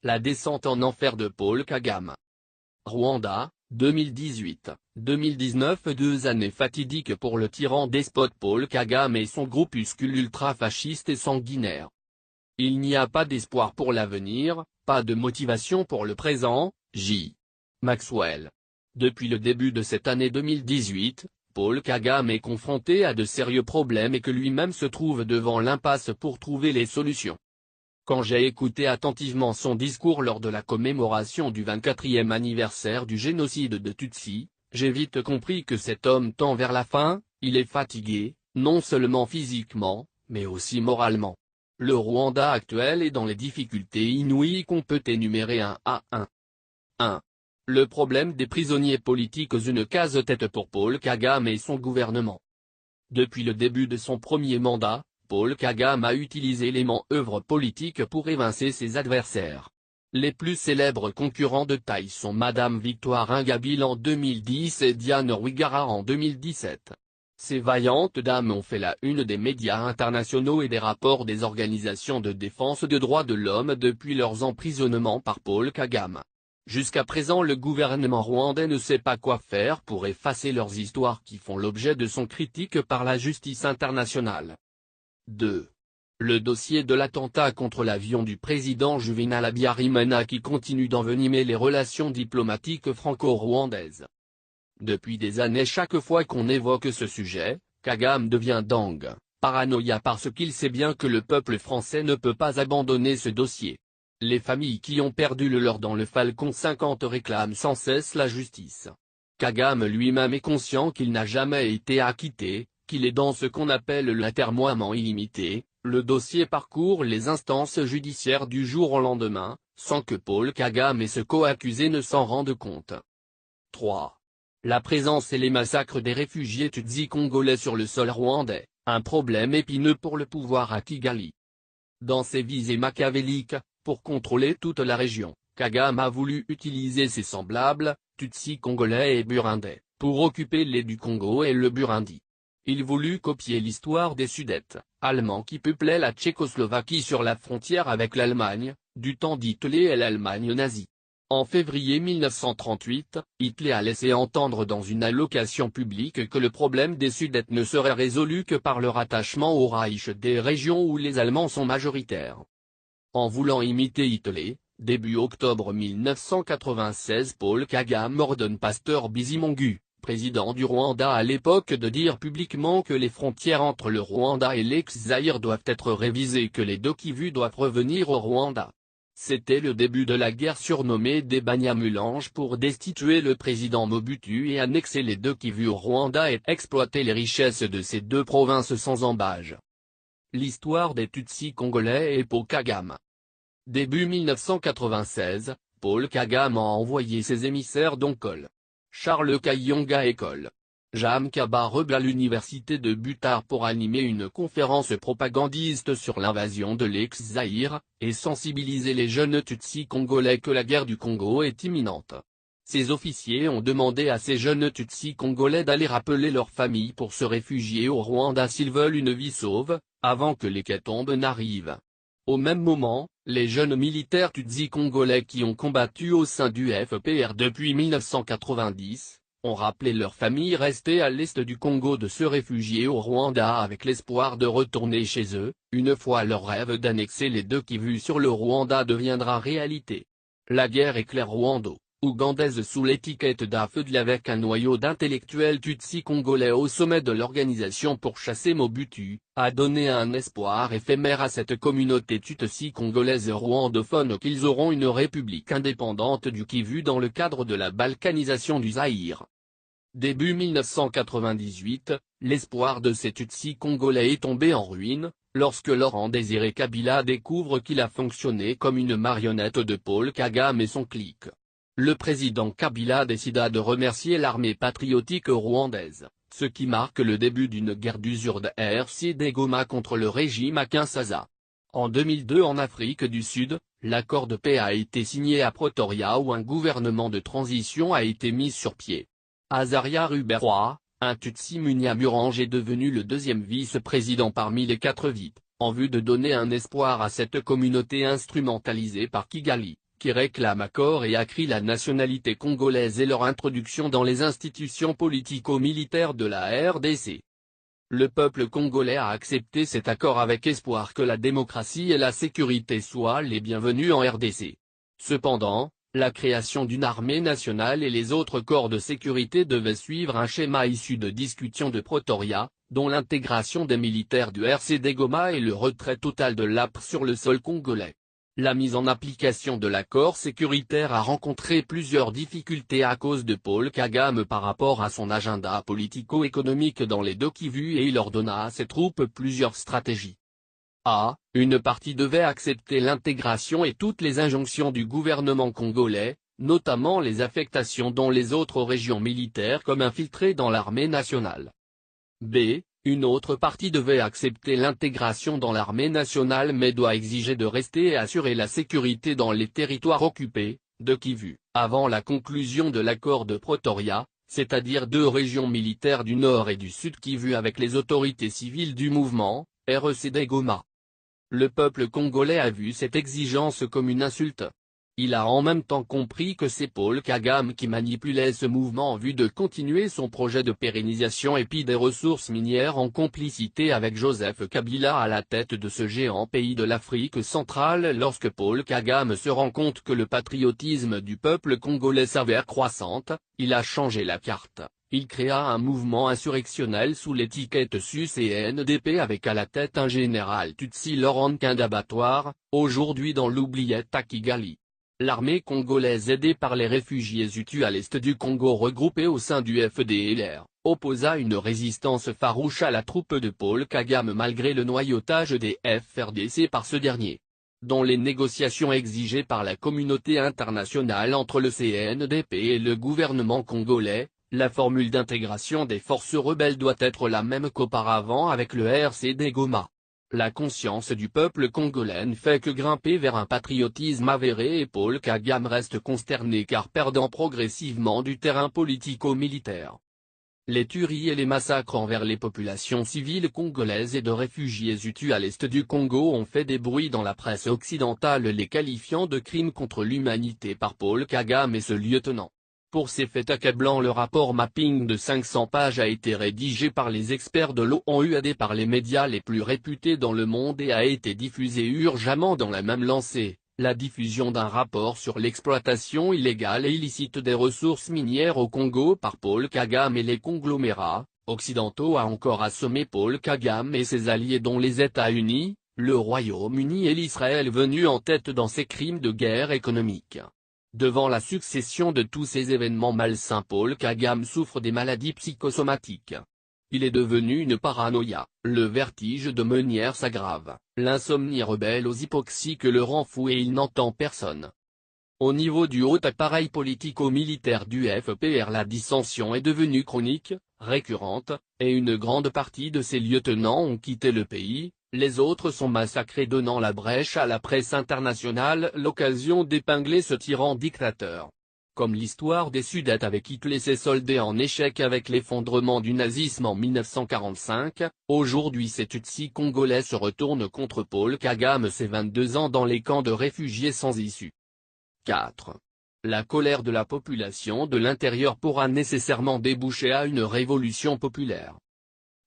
La descente en enfer de Paul Kagame. Rwanda, 2018-2019, 2 années fatidiques pour le tyran despote Paul Kagame et son groupuscule ultra-fasciste et sanguinaire. Il n'y a pas d'espoir pour l'avenir, pas de motivation pour le présent, J. Maxwell. Depuis le début de cette année 2018, Paul Kagame est confronté à de sérieux problèmes et que lui-même se trouve devant l'impasse pour trouver les solutions. Quand j'ai écouté attentivement son discours lors de la commémoration du 24e anniversaire du génocide de Tutsi, j'ai vite compris que cet homme tend vers la fin, il est fatigué, non seulement physiquement, mais aussi moralement. Le Rwanda actuel est dans les difficultés inouïes qu'on peut énumérer un à un. 1. Le problème des prisonniers politiques, une casse-tête pour Paul Kagame et son gouvernement. Depuis le début de son premier mandat, Paul Kagame a utilisé les manœuvres politiques pour évincer ses adversaires. Les plus célèbres concurrents de taille sont Madame Victoire Ingabire en 2010 et Diane Rwigara en 2017. Ces vaillantes dames ont fait la une des médias internationaux et des rapports des organisations de défense des droits de l'homme depuis leurs emprisonnements par Paul Kagame. Jusqu'à présent, le gouvernement rwandais ne sait pas quoi faire pour effacer leurs histoires qui font l'objet de son critique par la justice internationale. 2. Le dossier de l'attentat contre l'avion du président Juvénal Habyarimana qui continue d'envenimer les relations diplomatiques franco-rwandaises. Depuis des années, chaque fois qu'on évoque ce sujet, Kagame devient dingue, paranoïa parce qu'il sait bien que le peuple français ne peut pas abandonner ce dossier. Les familles qui ont perdu le leur dans le Falcon 50 réclament sans cesse la justice. Kagame lui-même est conscient qu'il n'a jamais été acquitté, qu'il est dans ce qu'on appelle l'atermoiement illimité. Le dossier parcourt les instances judiciaires du jour au lendemain, sans que Paul Kagame et ses co-accusés ne s'en rendent compte. 3. La présence et les massacres des réfugiés tutsis congolais sur le sol rwandais, un problème épineux pour le pouvoir à Kigali. Dans ses visées machiavéliques, pour contrôler toute la région, Kagame a voulu utiliser ses semblables, tutsis congolais et burundais, pour occuper les du Congo et le Burundi. Il voulut copier l'histoire des Sudètes, Allemands qui peuplaient la Tchécoslovaquie sur la frontière avec l'Allemagne, du temps d'Hitler et l'Allemagne nazie. En février 1938, Hitler a laissé entendre dans une allocution publique que le problème des Sudètes ne serait résolu que par le rattachement au Reich des régions où les Allemands sont majoritaires. En voulant imiter Hitler, début octobre 1996, Paul Kagame ordonne Pasteur Bizimungu, président du Rwanda à l'époque, de dire publiquement que les frontières entre le Rwanda et l'ex-Zaïre doivent être révisées, que les deux Kivu doivent revenir au Rwanda. C'était le début de la guerre surnommée des Banyamulange pour destituer le président Mobutu et annexer les deux Kivu au Rwanda et exploiter les richesses de ces deux provinces sans embâge. L'histoire des Tutsis congolais et Paul Kagame. Début 1996, Paul Kagame a envoyé ses émissaires dont Col. Charles Kayonga et Col. Jam Kabarebe à l'université de Butar pour animer une conférence propagandiste sur l'invasion de l'ex-Zaïre, et sensibiliser les jeunes Tutsis congolais que la guerre du Congo est imminente. Ces officiers ont demandé à ces jeunes Tutsis congolais d'aller rappeler leurs familles pour se réfugier au Rwanda s'ils veulent une vie sauve, avant que l'hécatombe n'arrive. Au même moment, les jeunes militaires Tutsis congolais qui ont combattu au sein du FPR depuis 1990, ont rappelé leurs familles restées à l'est du Congo de se réfugier au Rwanda avec l'espoir de retourner chez eux, une fois leur rêve d'annexer les deux Kivu sur le Rwanda deviendra réalité. La guerre éclaire rwando-ougandaise sous l'étiquette d'AFDL avec un noyau d'intellectuels Tutsis congolais au sommet de l'organisation pour chasser Mobutu, a donné un espoir éphémère à cette communauté Tutsi congolaise rwandophone qu'ils auront une république indépendante du Kivu dans le cadre de la balkanisation du Zaïre. Début 1998, l'espoir de ces Tutsis congolais est tombé en ruine, lorsque Laurent Désiré Kabila découvre qu'il a fonctionné comme une marionnette de Paul Kagame et son clique. Le président Kabila décida de remercier l'armée patriotique rwandaise, ce qui marque le début d'une guerre d'usure de RCD Goma contre le régime à Kinshasa. En 2002 en Afrique du Sud, l'accord de paix a été signé à Pretoria où un gouvernement de transition a été mis sur pied. Azaria Ruberwa, un Tutsi Munyamurange est devenu le deuxième vice-président parmi les 4 VIP, en vue de donner un espoir à cette communauté instrumentalisée par Kigali, qui réclament à corps et à cri la nationalité congolaise et leur introduction dans les institutions politico-militaires de la RDC. Le peuple congolais a accepté cet accord avec espoir que la démocratie et la sécurité soient les bienvenues en RDC. Cependant, la création d'une armée nationale et les autres corps de sécurité devaient suivre un schéma issu de discussions de Pretoria, dont l'intégration des militaires du RCD Goma et le retrait total de l'APR sur le sol congolais. La mise en application de l'accord sécuritaire a rencontré plusieurs difficultés à cause de Paul Kagame par rapport à son agenda politico-économique dans les deux Kivu et il ordonna à ses troupes plusieurs stratégies. Une partie devait accepter l'intégration et toutes les injonctions du gouvernement congolais, notamment les affectations dans les autres régions militaires comme infiltrées dans l'armée nationale. B. Une autre partie devait accepter l'intégration dans l'armée nationale mais doit exiger de rester et assurer la sécurité dans les territoires occupés, de Kivu, avant la conclusion de l'accord de Pretoria, c'est-à-dire deux régions militaires du Nord et du Sud Kivu avec les autorités civiles du mouvement, RCD Goma. Le peuple congolais a vu cette exigence comme une insulte. Il a en même temps compris que c'est Paul Kagame qui manipulait ce mouvement en vue de continuer son projet de pérennisation et puis des ressources minières en complicité avec Joseph Kabila à la tête de ce géant pays de l'Afrique centrale. Lorsque Paul Kagame se rend compte que le patriotisme du peuple congolais s'avère croissante, il a changé la carte. Il créa un mouvement insurrectionnel sous l'étiquette SUS-CNDP avec à la tête un général Tutsi Laurent Kunda, aujourd'hui dans l'oubliette à Kigali. L'armée congolaise aidée par les réfugiés Hutus à l'est du Congo regroupés au sein du FDLR, opposa une résistance farouche à la troupe de Paul Kagame malgré le noyautage des FRDC par ce dernier. Dans les négociations exigées par la communauté internationale entre le CNDP et le gouvernement congolais, la formule d'intégration des forces rebelles doit être la même qu'auparavant avec le RCD Goma. La conscience du peuple congolais ne fait que grimper vers un patriotisme avéré et Paul Kagame reste consterné car perdant progressivement du terrain politico-militaire. Les tueries et les massacres envers les populations civiles congolaises et de réfugiés Hutus à l'est du Congo ont fait des bruits dans la presse occidentale les qualifiant de crimes contre l'humanité par Paul Kagame et ce lieutenant. Pour ces faits accablants, le rapport mapping de 500 pages a été rédigé par les experts de l'ONU aidés par les médias les plus réputés dans le monde et a été diffusé urgemment dans la même lancée. La diffusion d'un rapport sur l'exploitation illégale et illicite des ressources minières au Congo par Paul Kagame et les conglomérats occidentaux a encore assommé Paul Kagame et ses alliés dont les États-Unis, le Royaume-Uni et l'Israël venus en tête dans ces crimes de guerre économique. Devant la succession de tous ces événements malsains, Paul Kagame souffre des maladies psychosomatiques. Il est devenu une paranoïa, le vertige de Meunière s'aggrave, l'insomnie rebelle aux hypoxies que le rend fou et il n'entend personne. Au niveau du haut appareil politico-militaire du FPR, la dissension est devenue chronique, récurrente, et une grande partie de ses lieutenants ont quitté le pays. Les autres sont massacrés donnant la brèche à la presse internationale l'occasion d'épingler ce tyran dictateur. Comme l'histoire des Sudètes avec Hitler s'est soldée en échec avec l'effondrement du nazisme en 1945, aujourd'hui ces Tutsis congolais se retournent contre Paul Kagame ces 22 ans dans les camps de réfugiés sans issue. 4. La colère de la population de l'intérieur pourra nécessairement déboucher à une révolution populaire.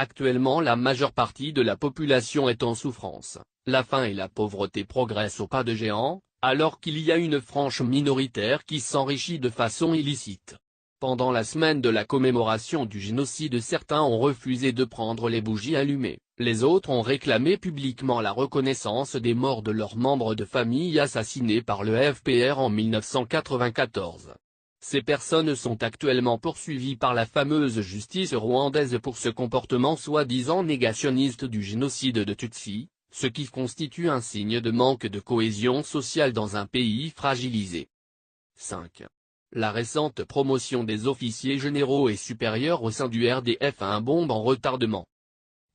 Actuellement la majeure partie de la population est en souffrance, la faim et la pauvreté progressent au pas de géant, alors qu'il y a une frange minoritaire qui s'enrichit de façon illicite. Pendant la semaine de la commémoration du génocide, certains ont refusé de prendre les bougies allumées, les autres ont réclamé publiquement la reconnaissance des morts de leurs membres de famille assassinés par le FPR en 1994. Ces personnes sont actuellement poursuivies par la fameuse justice rwandaise pour ce comportement soi-disant négationniste du génocide de Tutsi, ce qui constitue un signe de manque de cohésion sociale dans un pays fragilisé. 5. La récente promotion des officiers généraux et supérieurs au sein du RDF a un bombe en retardement.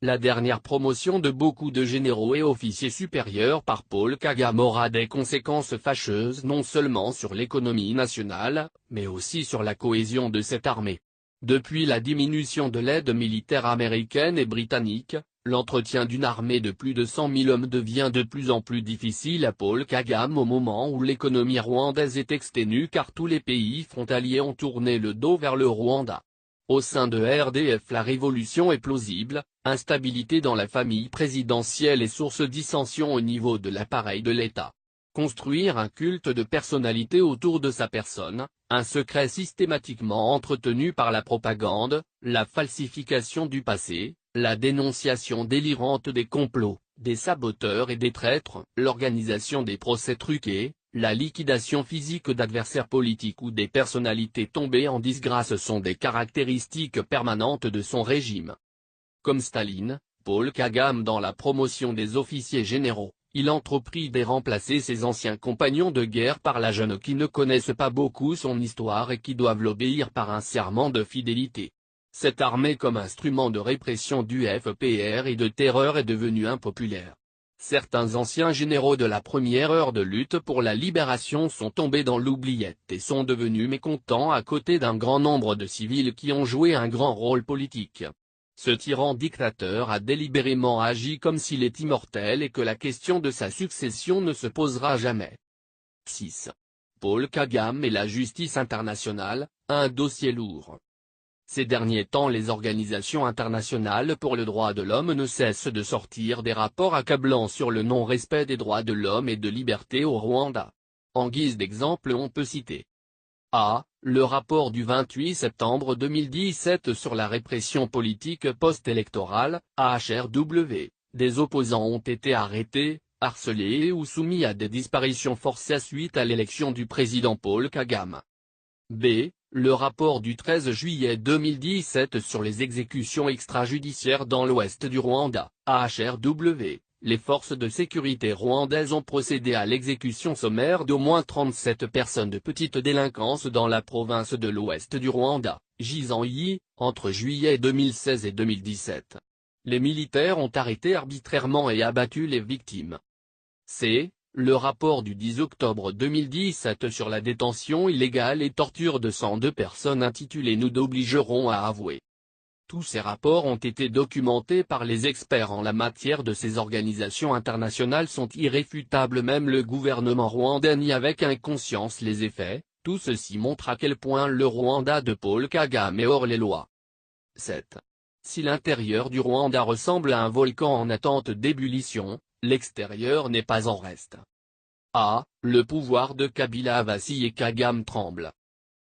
La dernière promotion de beaucoup de généraux et officiers supérieurs par Paul Kagame aura des conséquences fâcheuses non seulement sur l'économie nationale, mais aussi sur la cohésion de cette armée. Depuis la diminution de l'aide militaire américaine et britannique, L'entretien d'une armée de plus de 100 000 hommes devient de plus en plus difficile à Paul Kagame au moment où l'économie rwandaise est exténue car tous les pays frontaliers ont tourné le dos vers le Rwanda. Au sein de RDF la révolution est plausible, instabilité dans la famille présidentielle et source dissension au niveau de l'appareil de l'État. Construire un culte de personnalité autour de sa personne, un secret systématiquement entretenu par la propagande, la falsification du passé, la dénonciation délirante des complots, des saboteurs et des traîtres, l'organisation des procès truqués, la liquidation physique d'adversaires politiques ou des personnalités tombées en disgrâce sont des caractéristiques permanentes de son régime. Comme Staline, Paul Kagame dans la promotion des officiers généraux, il entreprit de remplacer ses anciens compagnons de guerre par la jeune qui ne connaissent pas beaucoup son histoire et qui doivent l'obéir par un serment de fidélité. Cette armée comme instrument de répression du FPR et de terreur est devenue impopulaire. Certains anciens généraux de la première heure de lutte pour la libération sont tombés dans l'oubliette et sont devenus mécontents à côté d'un grand nombre de civils qui ont joué un grand rôle politique. Ce tyran dictateur a délibérément agi comme s'il est immortel et que la question de sa succession ne se posera jamais. 6. Paul Kagame et la justice internationale, un dossier lourd. Ces derniers temps les organisations internationales pour le droit de l'homme ne cessent de sortir des rapports accablants sur le non-respect des droits de l'homme et de liberté au Rwanda. En guise d'exemple on peut citer A. Le rapport du 28 septembre 2017 sur la répression politique post-électorale, AHRW, des opposants ont été arrêtés, harcelés ou soumis à des disparitions forcées suite à l'élection du président Paul Kagame. B. Le rapport du 13 juillet 2017 sur les exécutions extrajudiciaires dans l'ouest du Rwanda, AHRW, les forces de sécurité rwandaises ont procédé à l'exécution sommaire d'au moins 37 personnes de petite délinquance dans la province de l'ouest du Rwanda, Gizanyi, entre juillet 2016 et 2017. Les militaires ont arrêté arbitrairement et abattu les victimes. C. Le rapport du 10 octobre 2017 sur la détention illégale et torture de 102 personnes intitulé Nous obligerons à avouer. Tous ces rapports ont été documentés par les experts en la matière de ces organisations internationales sont irréfutables même le gouvernement rwandais nie avec inconscience les effets, tout ceci montre à quel point le Rwanda de Paul Kagame est hors les lois. 7. Si l'intérieur du Rwanda ressemble à un volcan en attente d'ébullition, l'extérieur n'est pas en reste. A. Le pouvoir de Kabila vacille et Kagame tremble.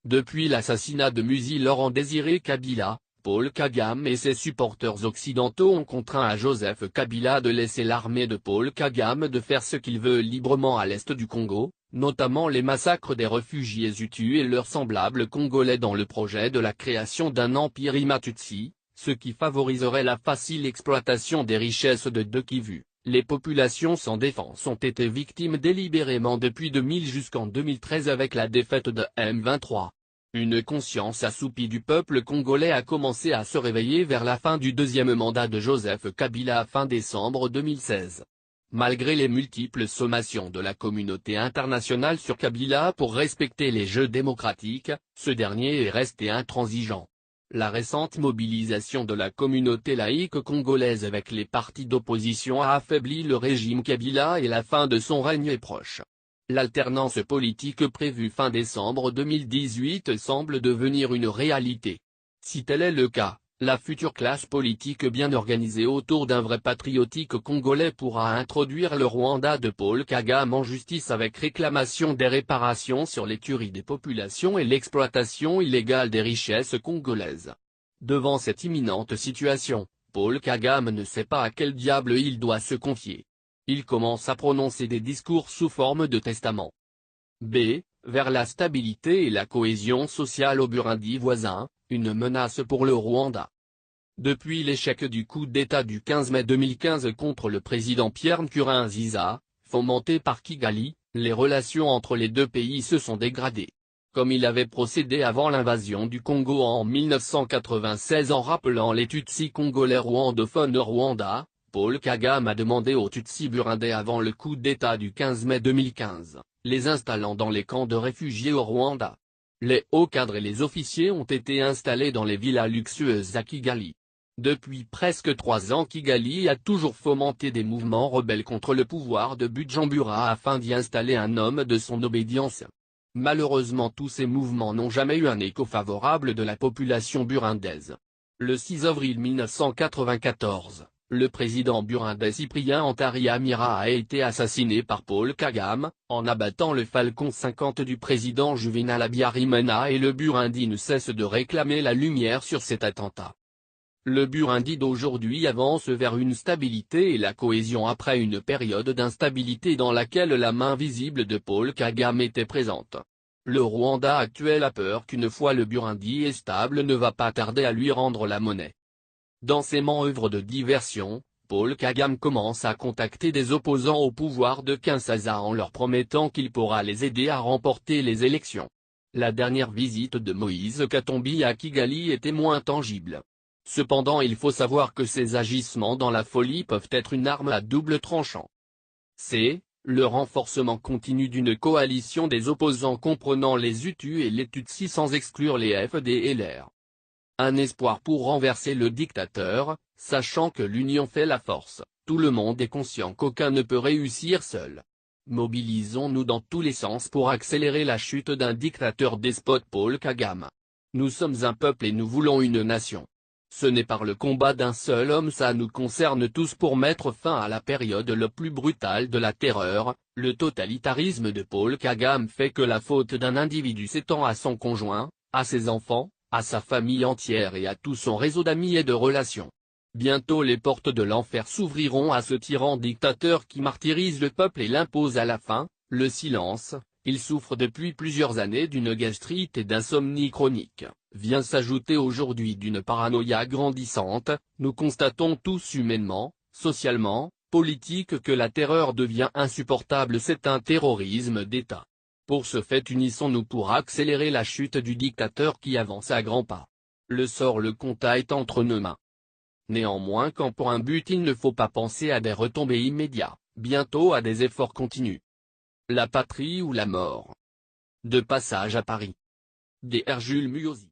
Depuis l'assassinat de Muzi Laurent Désiré Kabila, Paul Kagame et ses supporters occidentaux ont contraint à Joseph Kabila de laisser l'armée de Paul Kagame de faire ce qu'il veut librement à l'est du Congo, notamment les massacres des réfugiés Hutus et leurs semblables congolais dans le projet de la création d'un empire Hutu, ce qui favoriserait la facile exploitation des richesses de Kivu. Les populations sans défense ont été victimes délibérément depuis 2000 jusqu'en 2013 avec la défaite de M23. Une conscience assoupie du peuple congolais a commencé à se réveiller vers la fin du deuxième mandat de Joseph Kabila fin décembre 2016. Malgré les multiples sommations de la communauté internationale sur Kabila pour respecter les jeux démocratiques, ce dernier est resté intransigeant. La récente mobilisation de la communauté laïque congolaise avec les partis d'opposition a affaibli le régime Kabila et la fin de son règne est proche. L'alternance politique prévue fin décembre 2018 semble devenir une réalité. Si tel est le cas, la future classe politique bien organisée autour d'un vrai patriotique congolais pourra introduire le Rwanda de Paul Kagame en justice avec réclamation des réparations sur les tueries des populations et l'exploitation illégale des richesses congolaises. Devant cette imminente situation, Paul Kagame ne sait pas à quel diable il doit se confier. Il commence à prononcer des discours sous forme de testament. B. Vers la stabilité et la cohésion sociale au Burundi voisin, une menace pour le Rwanda. Depuis l'échec du coup d'État du 15 mai 2015 contre le président Pierre Nkurunziza, fomenté par Kigali, les relations entre les deux pays se sont dégradées. Comme il avait procédé avant l'invasion du Congo en 1996 en rappelant les Tutsis congolais rwandophones au Rwanda, Paul Kagame a demandé aux Tutsis burundais avant le coup d'État du 15 mai 2015, les installant dans les camps de réfugiés au Rwanda. Les hauts cadres et les officiers ont été installés dans les villas luxueuses à Kigali. Depuis presque 3 ans, Kigali a toujours fomenté des mouvements rebelles contre le pouvoir de Bujumbura afin d'y installer un homme de son obédience. Malheureusement, tous ces mouvements n'ont jamais eu un écho favorable de la population burundaise. Le 6 avril 1994, le président burundais Cyprien Ntaryamira a été assassiné par Paul Kagame, en abattant le Falcon 50 du président Juvenal Habyarimana, et le Burundi ne cesse de réclamer la lumière sur cet attentat. Le Burundi d'aujourd'hui avance vers une stabilité et la cohésion après une période d'instabilité dans laquelle la main visible de Paul Kagame était présente. Le Rwanda actuel a peur qu'une fois le Burundi est stable ne va pas tarder à lui rendre la monnaie. Dans ses manœuvres de diversion, Paul Kagame commence à contacter des opposants au pouvoir de Kinshasa en leur promettant qu'il pourra les aider à remporter les élections. La dernière visite de Moïse Katumbi à Kigali était moins tangible. Cependant, il faut savoir que ces agissements dans la folie peuvent être une arme à double tranchant. C'est le renforcement continu d'une coalition des opposants comprenant les Hutus et les Tutsis sans exclure les FDLR. Un espoir pour renverser le dictateur, sachant que l'union fait la force. Tout le monde est conscient qu'aucun ne peut réussir seul. Mobilisons-nous dans tous les sens pour accélérer la chute d'un dictateur despote Paul Kagame. Nous sommes un peuple et nous voulons une nation. Ce n'est par le combat d'un seul homme, ça nous concerne tous, pour mettre fin à la période le plus brutale de la terreur. Le totalitarisme de Paul Kagame fait que la faute d'un individu s'étend à son conjoint, à ses enfants, à sa famille entière et à tout son réseau d'amis et de relations. Bientôt les portes de l'enfer s'ouvriront à ce tyran dictateur qui martyrise le peuple et l'impose à la fin, le silence. Il souffre depuis plusieurs années d'une gastrite et d'insomnie chronique, vient s'ajouter aujourd'hui d'une paranoïa grandissante. Nous constatons tous humainement, socialement, politique que la terreur devient insupportable, c'est un terrorisme d'État. Pour ce fait, unissons-nous pour accélérer la chute du dictateur qui avance à grands pas. Le sort, le comtat est entre nos mains. Néanmoins, quand pour un but il ne faut pas penser à des retombées immédiates, bientôt à des efforts continus. La patrie ou la mort. De passage à Paris. Dr Jules Muyosi.